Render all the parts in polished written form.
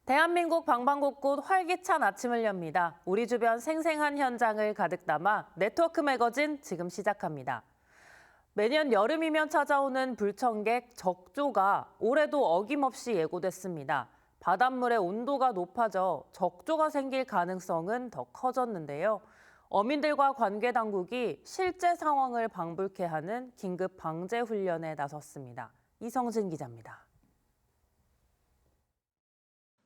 대한민국 방방곡곡 활기찬 아침을 엽니다. 우리 주변 생생한 현장을 가득 담아 네트워크 매거진 지금 시작합니다. 매년 여름이면 찾아오는 불청객 적조가 올해도 어김없이 예고됐습니다. 바닷물의 온도가 높아져 적조가 생길 가능성은 더 커졌는데요. 어민들과 관계당국이 실제 상황을 방불케 하는 긴급 방제 훈련에 나섰습니다. 이성진 기자입니다.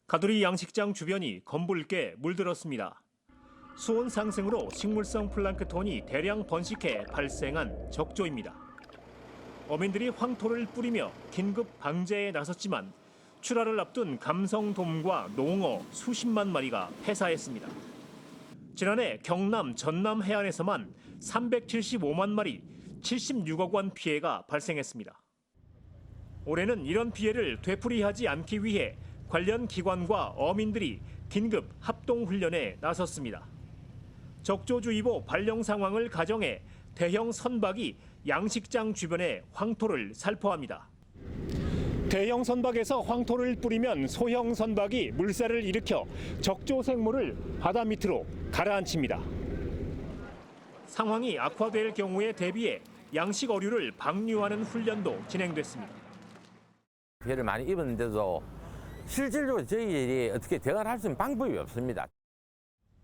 가두리 양식장 주변이 검붉게 물들었습니다. 수온 상승으로 식물성 플랑크톤이 대량 번식해 발생한 적조입니다. 어민들이 황토를 뿌리며 긴급 방제에 나섰지만 출하를 앞둔 감성돔과 농어 수십만 마리가 폐사했습니다. 지난해 경남, 전남 해안에서만 375만 마리, 76억 원 피해가 발생했습니다. 올해는 이런 피해를 되풀이하지 않기 위해 관련 기관과 어민들이 긴급 합동훈련에 나섰습니다. 적조주의보 발령 상황을 가정해 대형 선박이 양식장 주변에 황토를 살포합니다. 대형 선박에서 황토를 뿌리면 소형 선박이 물살을 일으켜 적조 생물을 바다 밑으로 가라앉힙니다. 상황이 악화될 경우에 대비해 양식 어류를 방류하는 훈련도 진행됐습니다. 피해를 많이 입었는데도 실질적으로 저희들이 어떻게 대응할 수 있는 방법이 없습니다.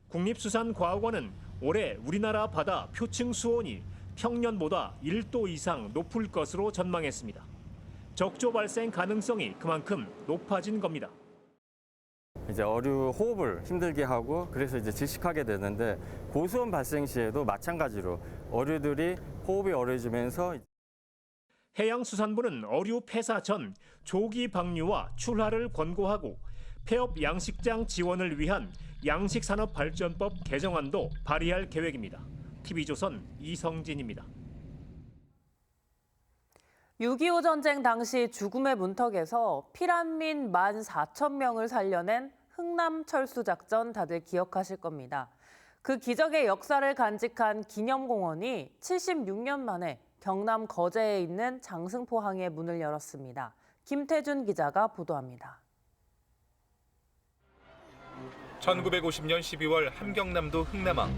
국립수산과학원은 올해 우리나라 바다 표층 수온이 평년보다 1도 이상 높을 것으로 전망했습니다. 적조 발생 가능성이 그만큼 높아진 겁니다. 이제 어류 호흡을 힘들게 하고 그래서 이제 질식하게 되는데 고수온 발생 시에도 마찬가지로 어류들이 호흡이 어려워지면서 해양수산부는 어류 폐사 전 조기 방류와 출하를 권고하고 폐업 양식장 지원을 위한 양식산업발전법 개정안도 발의할 계획입니다. TV조선 이성진입니다. 6.25 전쟁 당시 죽음의 문턱에서 피난민 14,000명을 살려낸 흥남 철수작전 다들 기억하실 겁니다. 그 기적의 역사를 간직한 기념공원이 76년 만에 경남 거제에 있는 장승포항에 문을 열었습니다. 김태준 기자가 보도합니다. 1950년 12월 함경남도 흥남항.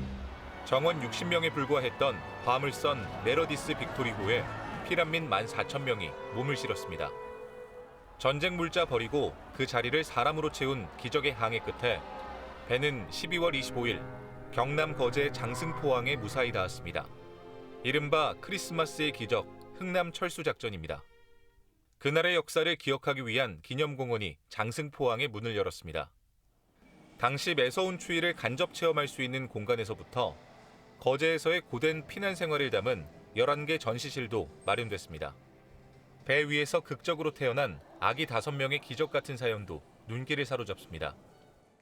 정원 60명에 불과했던 화물선 메러디스 빅토리호에 피난민 14,000명이 몸을 실었습니다. 전쟁 물자 버리고 그 자리를 사람으로 채운 기적의 항해 끝에 배는 12월 25일 경남 거제 장승포항에 무사히 닿았습니다. 이른바 크리스마스의 기적 흥남 철수작전입니다. 그날의 역사를 기억하기 위한 기념공원이 장승포항에 문을 열었습니다. 당시 매서운 추위를 간접 체험할 수 있는 공간에서부터 거제에서의 고된 피난 생활을 담은 11개 전시실도 마련됐습니다. 배 위에서 극적으로 태어난 아기 5명의 기적 같은 사연도 눈길을 사로잡습니다.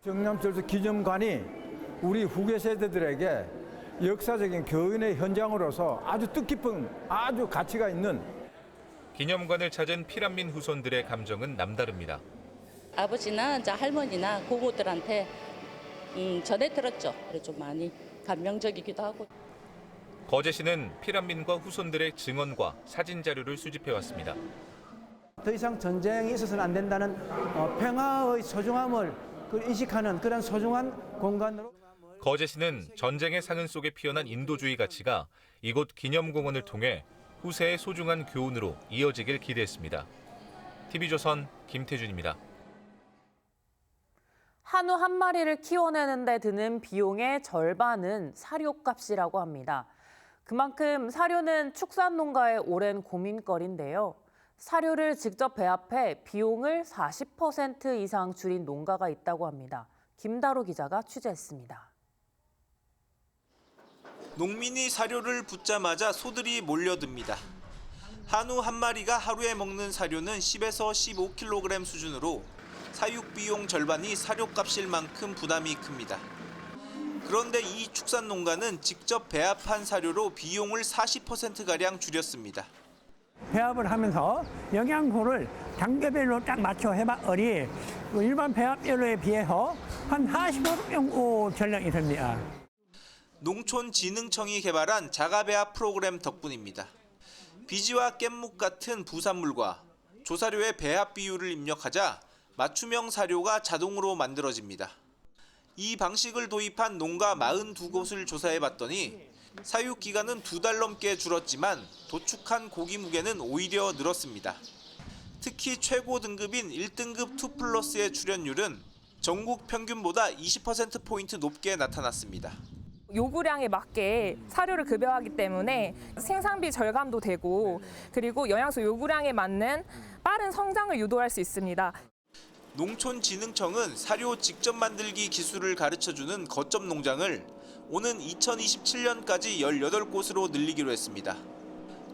경남철수 기념관이 우리 후계 세대들에게 역사적인 교훈의 현장으로서 아주 뜻깊은 아주 가치가 있는 기념관을 찾은 피난민 후손들의 감정은 남다릅니다. 아버지나 이제 할머니나 고모들한테 전해 들었죠. 그래서 좀 많이 감명적이기도 하고. 거제시는 피난민과 후손들의 증언과 사진 자료를 수집해 왔습니다. 더 이상 전쟁이 있어서는 안 된다는 평화의 소중함을 인식하는 그런 소중한 공간으로. 거제시는 전쟁의 상흔 속에 피어난 인도주의 가치가 이곳 기념공원을 통해 후세의 소중한 교훈으로 이어지길 기대했습니다. TV조선 김태준입니다. 한우 한 마리를 키워내는 데 드는 비용의 절반은 사료값이라고 합니다. 그만큼 사료는 축산농가의 오랜 고민거리인데요. 사료를 직접 배합해 비용을 40% 이상 줄인 농가가 있다고 합니다. 김다로 기자가 취재했습니다. 농민이 사료를 붓자마자 소들이 몰려듭니다. 한우 한 마리가 하루에 먹는 사료는 10에서 15kg 수준으로 사육 비용 절반이 사료값일 만큼 부담이 큽니다. 그런데 이 축산농가는 직접 배합한 사료로 비용을 40%가량 줄였습니다. 배합을 하면서 영양소를 단계별로 딱 맞춰 해봤더니 일반 배합별로에 비해서 한 45% 전량이 됩니다. 농촌진흥청이 개발한 자가배합 프로그램 덕분입니다. 비지와 깻묵 같은 부산물과 조사료의 배합 비율을 입력하자 맞춤형 사료가 자동으로 만들어집니다. 이 방식을 도입한 농가 42곳을 조사해봤더니 사육 기간은 2달 넘게 줄었지만 도축한 고기 무게는 오히려 늘었습니다. 특히 최고 등급인 1등급 2플러스의 출현율은 전국 평균보다 20%포인트 높게 나타났습니다. 요구량에 맞게 사료를 급여하기 때문에 생산비 절감도 되고 그리고 영양소 요구량에 맞는 빠른 성장을 유도할 수 있습니다. 농촌진흥청은 사료 직접 만들기 기술을 가르쳐주는 거점 농장을 오는 2027년까지 18곳으로 늘리기로 했습니다.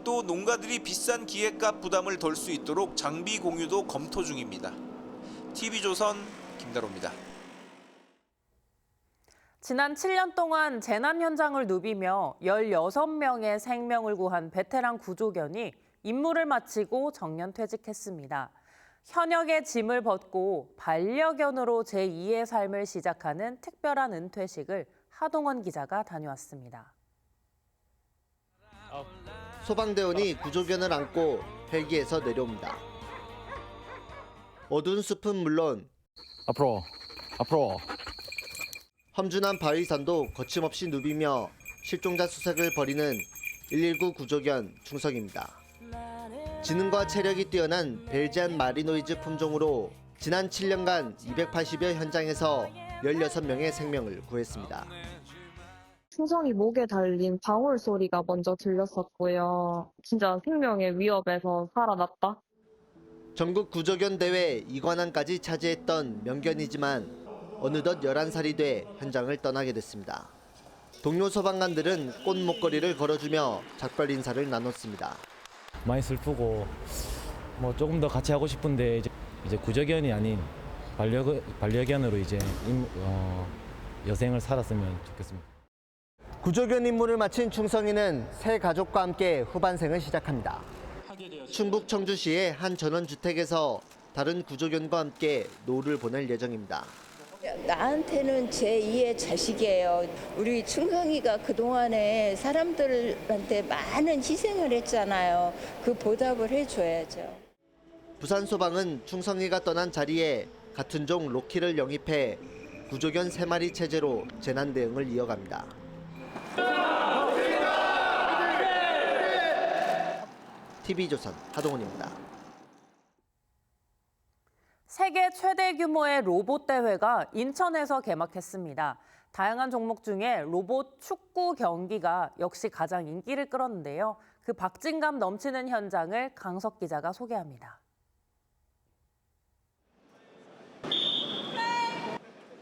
또 농가들이 비싼 기획값 부담을 덜 수 있도록 장비 공유도 검토 중입니다. TV조선 김다로입니다. 지난 7년 동안 재난 현장을 누비며 16명의 생명을 구한 베테랑 구조견이 임무를 마치고 정년 퇴직했습니다. 현역의 짐을 벗고 반려견으로 제2의 삶을 시작하는 특별한 은퇴식을 하동원 기자가 다녀왔습니다. 소방대원이 구조견을 안고 헬기에서 내려옵니다. 어두운 숲은 물론 앞으로. 험준한 바위산도 거침없이 누비며 실종자 수색을 벌이는 119 구조견 충성입니다. 지능과 체력이 뛰어난 벨지안 마리노이즈 품종으로 지난 7년간 280여 현장에서 16명의 생명을 구했습니다. 충성이 목에 달린 방울 소리가 먼저 들렸었고요. 진짜 생명의 위협에서 살아났다. 전국 구조견 대회 2관왕까지 차지했던 명견이지만 어느덧 11살이 돼 현장을 떠나게 됐습니다. 동료 소방관들은 꽃 목걸이를 걸어주며 작별 인사를 나눴습니다. 많이 슬프고 조금 더 같이 하고 싶은데 이제 구조견이 아닌 반려견으로 이제 여생을 살았으면 좋겠습니다. 구조견 임무를 마친 충성이는 새 가족과 함께 후반생을 시작합니다. 충북 청주시의 한 전원주택에서 다른 구조견과 함께 노후를 보낼 예정입니다. 나한테는 제2의 자식이에요. 우리 충성이가 그동안에 사람들한테 많은 희생을 했잖아요. 그 보답을 해줘야죠. 부산소방은 충성이가 떠난 자리에 같은 종 로키를 영입해 구조견 3마리 체제로 재난 대응을 이어갑니다. TV조선 하동훈입니다. 세계 최대 규모의 로봇 대회가 인천에서 개막했습니다. 다양한 종목 중에 로봇 축구 경기가 역시 가장 인기를 끌었는데요. 그 박진감 넘치는 현장을 강석 기자가 소개합니다.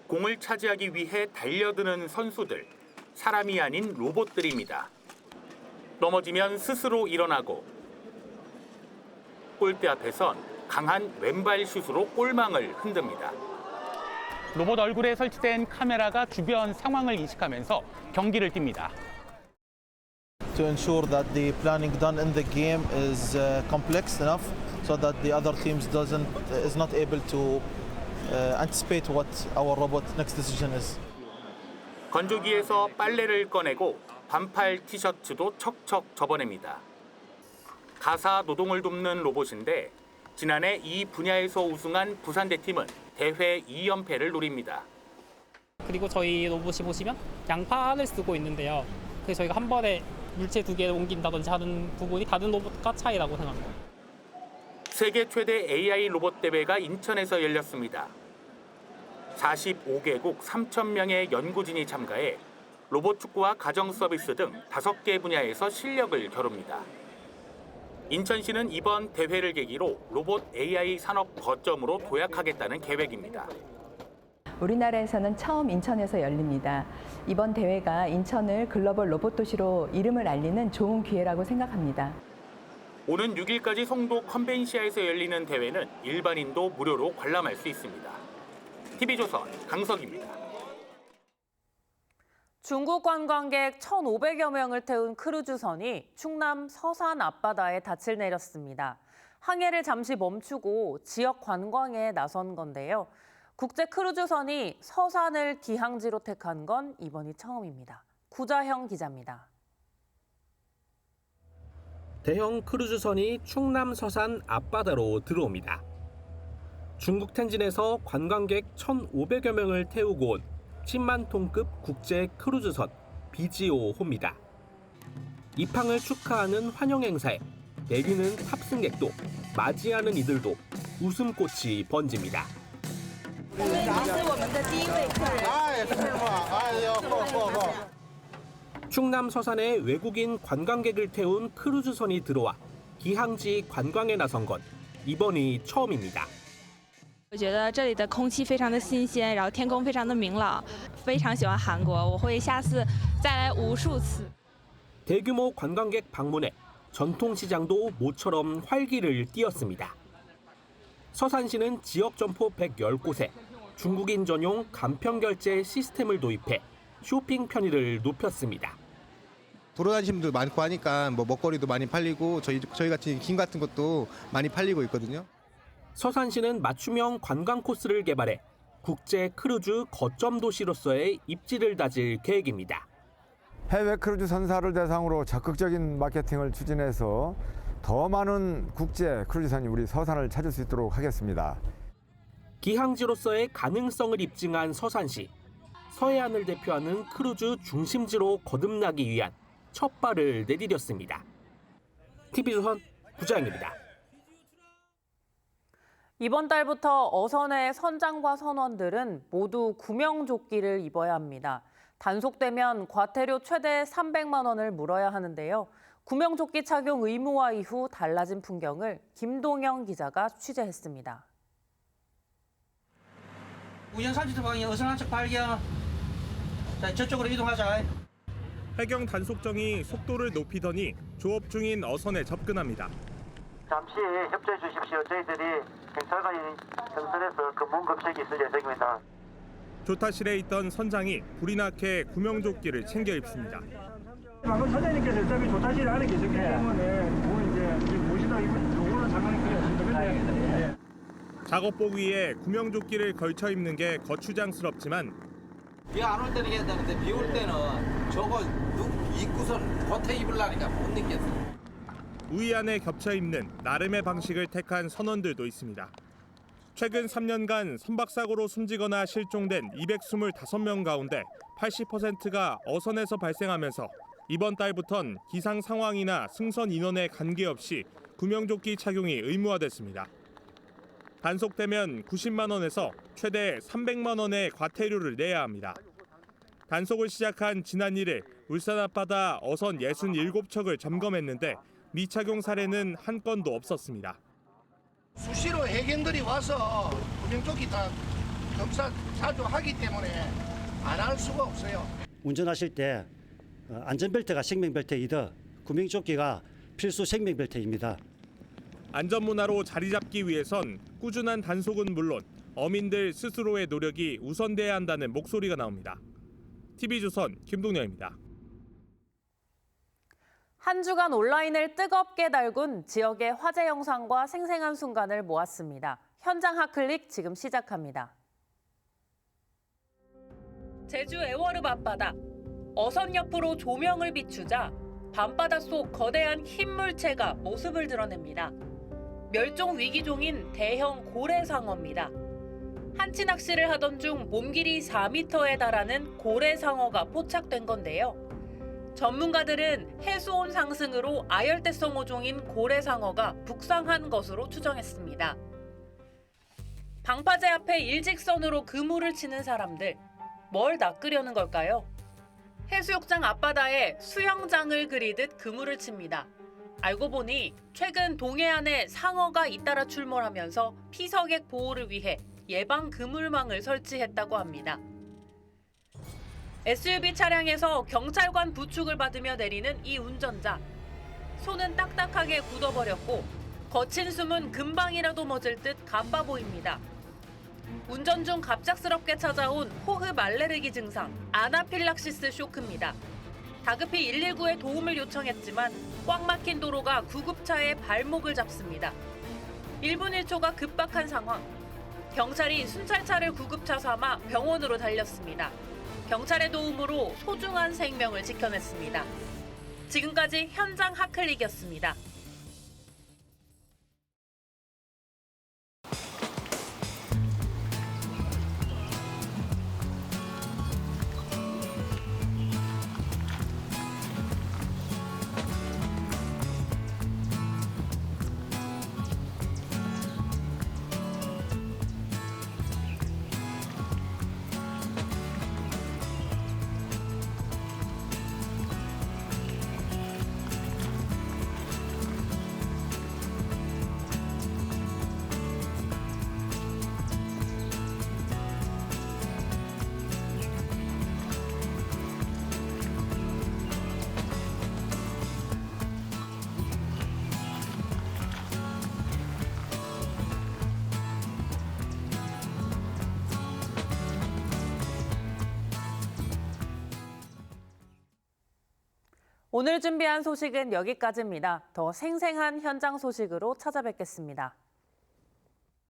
공을 차지하기 위해 달려드는 선수들, 사람이 아닌 로봇들입니다. 넘어지면 스스로 일어나고 골대 앞에선 강한 왼발 슛으로 골망을 흔듭니다. 로봇 얼굴에 설치된 카메라가 주변 상황을 인식하면서 경기를 띱니다. To ensure that the planning done in the game is complex enough so that the other teams is not able to anticipate what our robot next decision is. 건조기에서 빨래를 꺼내고 반팔 티셔츠도 척척 접어냅니다. 가사 노동을 돕는 로봇인데 지난해 이 분야에서 우승한 부산대팀은 대회 2연패를 노립니다. 그리고 저희 로봇이 보시면 양팔을 쓰고 있는데요. 그래서 저희가 한 번에 물체 2개를 옮긴다든지 하는 부분이 다른 로봇과 차이라고 생각합니다. 세계 최대 AI 로봇 대회가 인천에서 열렸습니다. 45개국 3,000명의 연구진이 참가해 로봇 축구와 가정 서비스 등 5개 분야에서 실력을 겨룹니다. 인천시는 이번 대회를 계기로 로봇 AI 산업 거점으로 도약하겠다는 계획입니다. 우리나라에서는 처음 인천에서 열립니다. 이번 대회가 인천을 글로벌 로봇 도시로 이름을 알리는 좋은 기회라고 생각합니다. 오는 6일까지 송도 컨벤시아에서 열리는 대회는 일반인도 무료로 관람할 수 있습니다. TV조선 강석입니다. 중국 관광객 1,500여 명을 태운 크루즈선이 충남 서산 앞바다에 닻을 내렸습니다. 항해를 잠시 멈추고 지역 관광에 나선 건데요. 국제 크루즈선이 서산을 기항지로 택한 건 이번이 처음입니다. 구자형 기자입니다. 대형 크루즈선이 충남 서산 앞바다로 들어옵니다. 중국 텐진에서 관광객 1,500여 명을 태우고 온 10만 톤급 국제 크루즈선 BGO호입니다. 입항을 축하하는 환영 행사에 내리는 탑승객도 맞이하는 이들도 웃음꽃이 번집니다. 충남 서산에 외국인 관광객을 태운 크루즈선이 들어와 기항지 관광에 나선 건 이번이 처음입니다. 我觉得这里的空气非常的新鲜，然后天空非常的明朗，非常喜欢韩国，我会下次再来无数次。 대규모 관광객 방문에 전통시장도 모처럼 활기를 띠었습니다. 서산시는 지역 점포 110곳에 중국인 전용 간편결제 시스템을 도입해 쇼핑 편의를 높였습니다. 돌아다니시는 분들 많고 하니까 뭐 먹거리도 많이 팔리고 저희 같은 김 같은 것도 많이 팔리고 있거든요. 서산시는 맞춤형 관광 코스를 개발해 국제 크루즈 거점 도시로서의 입지를 다질 계획입니다. 해외 크루즈 선사를 대상으로 적극적인 마케팅을 추진해서 더 많은 국제 크루즈선이 우리 서산을 찾을 수 있도록 하겠습니다. 기항지로서의 가능성을 입증한 서산시. 서해안을 대표하는 크루즈 중심지로 거듭나기 위한 첫 발을 내디뎠습니다. TV조선 부장입니다. 이번 달부터 어선의 선장과 선원들은 모두 구명조끼를 입어야 합니다. 단속되면 과태료 최대 300만 원을 물어야 하는데요. 구명조끼 착용 의무화 이후 달라진 풍경을 김동영 기자가 취재했습니다. 우연 30도 방향 어선 한척 발견. 자, 저쪽으로 이동하자. 해경 단속정이 속도를 높이더니 조업 중인 어선에 접근합니다. 잠시 협조해 주십시오. 저희들이 경찰관이 경선에서 근무급식이 있을 예정입니다. 조타실에 있던 선장이 불이 나게 구명조끼를 챙겨 입습니다. 방금 선장님께서 어차피 조타실 안에 계셨기 때문에 이제 모시다 이분 요거는 상관이 크게 없습니다. 작업복 위에 구명조끼를 걸쳐 입는 게 거추장스럽지만 비 안 올 때는 해야 되는데 비 올 때는 저거 입고선 겉에 입으려니까 못 느꼈어. 우위 안에 겹쳐 입는 나름의 방식을 택한 선원들도 있습니다. 최근 3년간 선박사고로 숨지거나 실종된 225명 가운데 80%가 어선에서 발생하면서 이번 달부턴 기상 상황이나 승선 인원에 관계없이 구명조끼 착용이 의무화됐습니다. 단속되면 90만 원에서 최대 300만 원의 과태료를 내야 합니다. 단속을 시작한 지난 1일 울산 앞바다 어선 67척을 점검했는데 미착용 사례는 한 건도 없었습니다. 수시로 해경들이 와서 구명조끼 다 검사 자주 하기 때문에 안 할 수가 없어요. 운전하실 때 안전벨트가 생명벨트이듯 구명조끼가 필수 생명벨트입니다. 안전문화로 자리 잡기 위해선 꾸준한 단속은 물론 어민들 스스로의 노력이 우선돼야 한다는 목소리가 나옵니다. TV조선 김동영입니다. 한 주간 온라인을 뜨겁게 달군 지역의 화제 영상과 생생한 순간을 모았습니다. 현장 핫클릭 지금 시작합니다. 제주 애월읍 앞바다. 어선 옆으로 조명을 비추자 밤바다 속 거대한 흰 물체가 모습을 드러냅니다. 멸종 위기종인 대형 고래상어입니다. 한치 낚시를 하던 중 몸길이 4m에 달하는 고래상어가 포착된 건데요. 전문가들은 해수온 상승으로 아열대성 어종인 고래상어가 북상한 것으로 추정했습니다. 방파제 앞에 일직선으로 그물을 치는 사람들, 뭘 낚으려는 걸까요? 해수욕장 앞바다에 수영장을 그리듯 그물을 칩니다. 알고 보니 최근 동해안에 상어가 잇따라 출몰하면서 피서객 보호를 위해 예방 그물망을 설치했다고 합니다. SUV 차량에서 경찰관 부축을 받으며 내리는 이 운전자. 손은 딱딱하게 굳어버렸고 거친 숨은 금방이라도 멎을 듯 가빠 보입니다. 운전 중 갑작스럽게 찾아온 호흡 알레르기 증상, 아나필락시스 쇼크입니다. 다급히 119에 도움을 요청했지만 꽉 막힌 도로가 구급차의 발목을 잡습니다. 1분 1초가 급박한 상황. 경찰이 순찰차를 구급차 삼아 병원으로 달렸습니다. 경찰의 도움으로 소중한 생명을 지켜냈습니다. 지금까지 현장 핫클릭이었습니다. 오늘 준비한 소식은 여기까지입니다. 더 생생한 현장 소식으로 찾아뵙겠습니다.